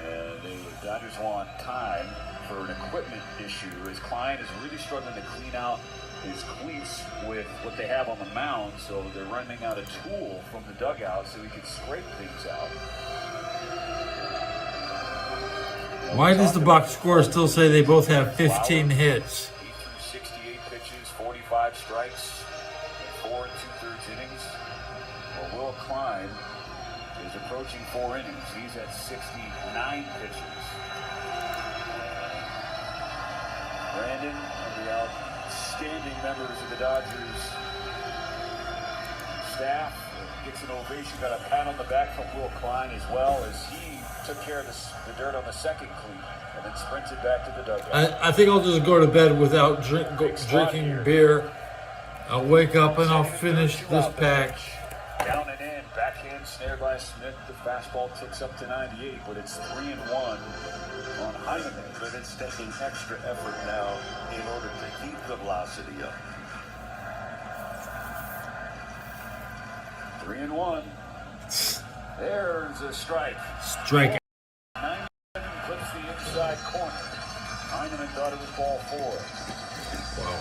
And the Dodgers want time for an equipment issue, as Klein is really struggling to clean out his cleats with what they have on the mound, so they're running out of tool from the dugout so he can scrape things out. Why does the box score still say they both have 15 hits? He threw 68 pitches, 45 strikes, in 4 2/3 innings. Well, Will Klein is approaching 4 innings. He's at 69 pitches. Brandon and the outstanding members of the Dodgers staff gets an ovation, got a pat on the back from Will Klein as well, as he took care of the dirt on the second cleat and then sprinted back to the dugout. I think I'll just go to bed without drinking beer. I'll wake up and I'll finish this pack. Down and in, backhand snare by Smith. The fastball ticks up to 98, but it's 3-1 on Heineman. But it's taking extra effort now in order to keep the velocity up. 3-1. There's a strike. Strike. 97 clips the inside corner. Heineman thought it was ball 4. Wow.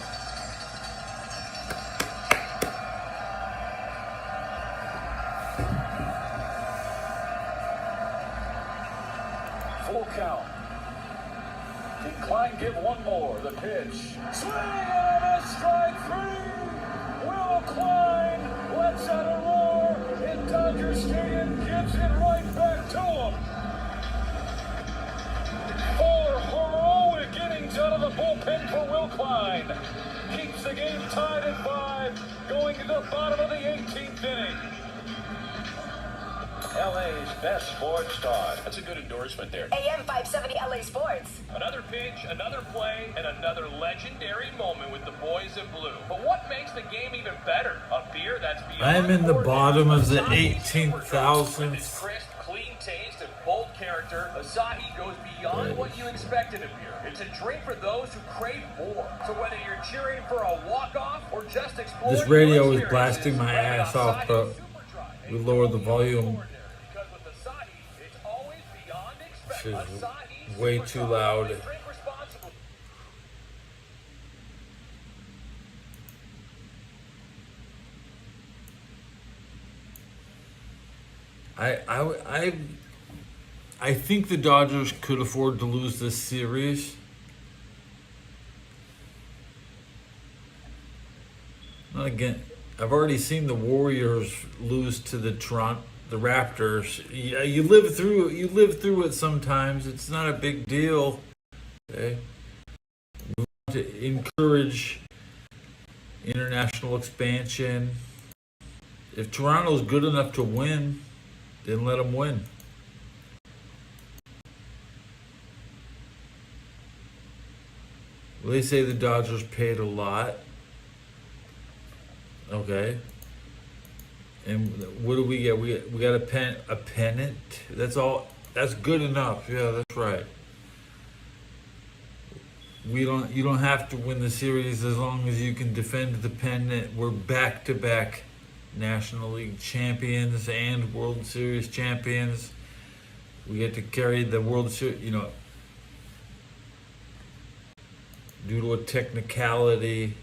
Full count. Can Klein give one more? The pitch. Swing and a strike 3. Will Klein lets out a roar in Dodger Stadium, gives it right back to him. 4 heroic innings out of the bullpen for Will Klein. Keeps the game tied at 5, going to the bottom of the 18th inning. LA's best sports talk. That's a good endorsement there. AM 570 LA Sports. Another pitch, another play, and another legendary moment with the boys in blue. But what makes the game even better? A beer that's beyond I'm in the ordinary. bottom of the Asahi 18,000th. With its crisp, clean taste and bold character, Asahi goes beyond what you expect in a beer. It's a drink for those who crave more. So whether you're cheering for a walk-off or just exploring This radio your is blasting my experiences, ass off, Asahi but Superdry we is lowered the the volume. because with Asahi, it's always beyond expect. This is Asahi way Superdry. too loud. Drink responsibly. I think the Dodgers could afford to lose this series. Not again. I've already seen the Warriors lose to the Raptors. Yeah, you live through it sometimes. It's not a big deal. Okay. to encourage international expansion. If Toronto's good enough to win, then let them win. Well, they say the Dodgers paid a lot. Okay. And what do we get? We got a pennant. That's all. That's good enough. Yeah, that's right. You don't have to win the series as long as you can defend the pennant. We're back-to-back National League champions and World Series champions. We get to carry the World Series, due to a technicality.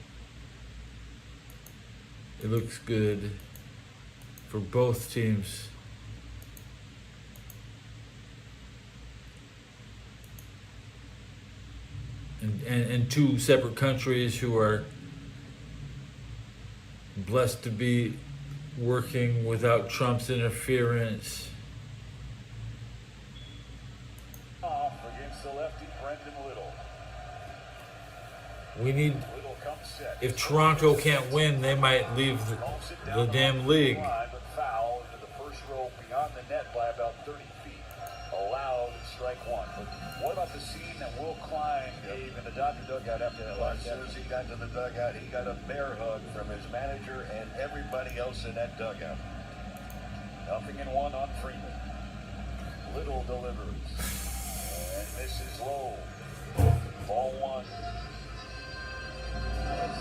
It looks good for both teams. And two separate countries who are blessed to be working without Trump's interference. Off against the lefty Brendan Little. We need, Little comes set. if Toronto can't win, they might leave the damn league. But foul into the first row beyond the net by about 30 feet. Allowed strike one. But what about the scene that Will Klein gave in the Dodger dugout after that last? As soon as he got to the dugout, he got a bear hug from his manager and everybody else in that dugout. 0-1 on Freeman. Little delivers. And this is low. Ball one.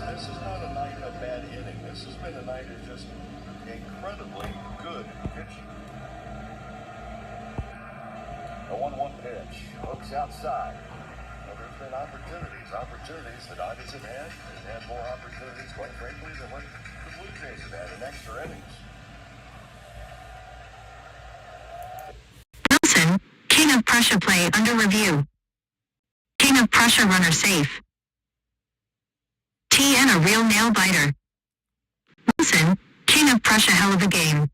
This is not a night of bad hitting. This has been a night of just incredibly good pitching. A 1-1 pitch. Hooks outside. Well, there's been opportunities the Dodgers have had. They've had more opportunities, quite frankly, than what the Blue Jays have had in extra innings. Wilson, King of Prussia play under review. King of Prussia runner safe. TN a real nail biter. Wilson, King of Prussia hell of a game.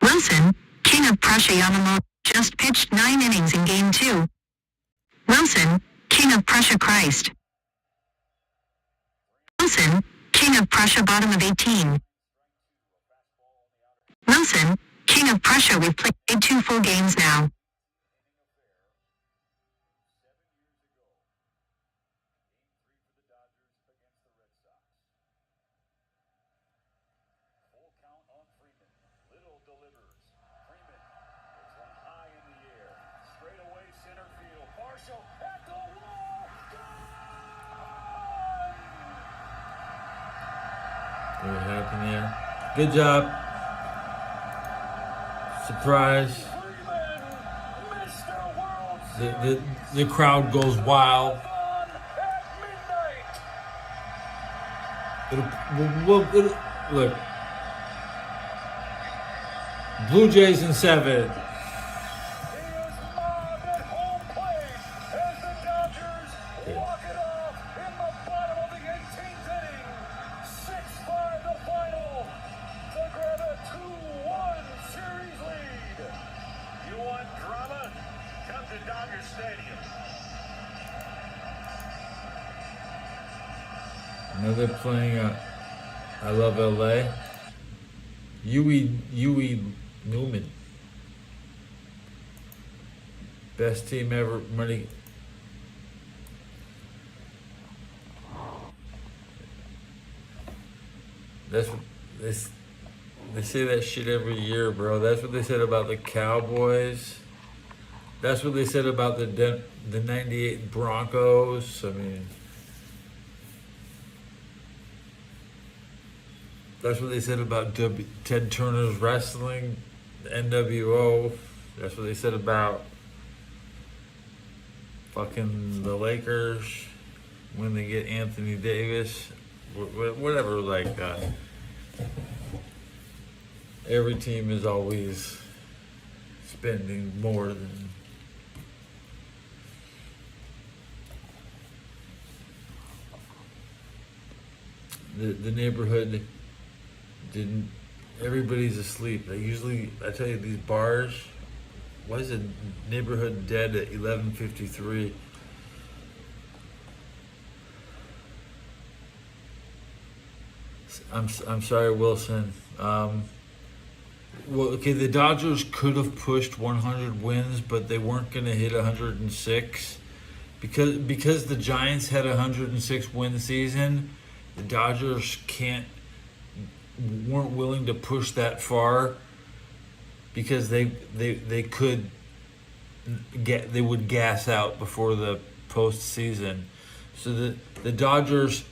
Wilson, King of Prussia Yamamoto just pitched 9 innings in Game 2. Wilson, King of Prussia Christ. Wilson, King of Prussia bottom of 18. Wilson, King of Prussia we've played 2 full games now. What happened there? Good job. Surprise. The crowd goes wild. Look. Blue Jays in 7. Now they're playing I Love LA. Huey Newman. Best team ever. Money. That's what they say that shit every year, bro. That's what they said about the Cowboys. That's what they said about the 98 Broncos. I mean, that's what they said about Ted Turner's wrestling, the NWO. That's what they said about fucking the Lakers when they get Anthony Davis. Whatever, like, every team is always spending more than the neighborhood didn't. Everybody's asleep. I tell you, these bars, why is the neighborhood dead at 11:53? I'm sorry, Wilson. Well, okay, the Dodgers could have pushed 100 wins, but they weren't going to hit 106 because the Giants had a 106 win season. The Dodgers weren't willing to push that far because they would gas out before the postseason. So the Dodgers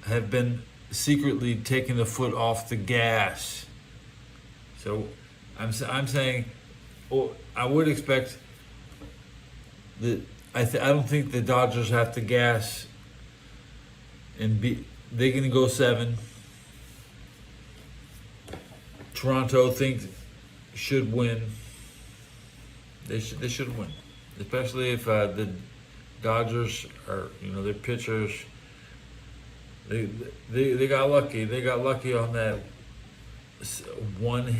have been secretly taking the foot off the gas. So I'm saying, I would expect that I don't think the Dodgers have to gas and they're gonna go 7. Toronto should win. They should win, especially if the Dodgers are, their pitchers. They got lucky. They got lucky on that one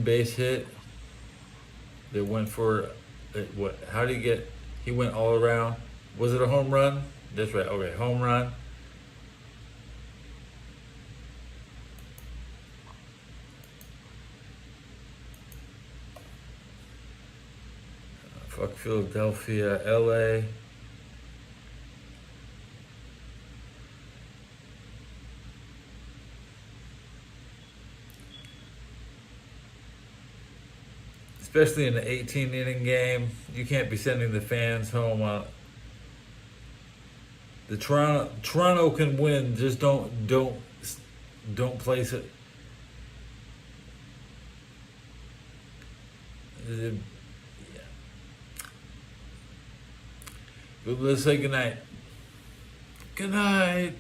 base hit. They went for what? How did he get? He went all around. Was it a home run? That's right. Okay, home run. Fuck Philadelphia, LA. Especially in an 18-inning game, you can't be sending the fans home. The Toronto can win. Just don't place it. Let's say goodnight. Good night.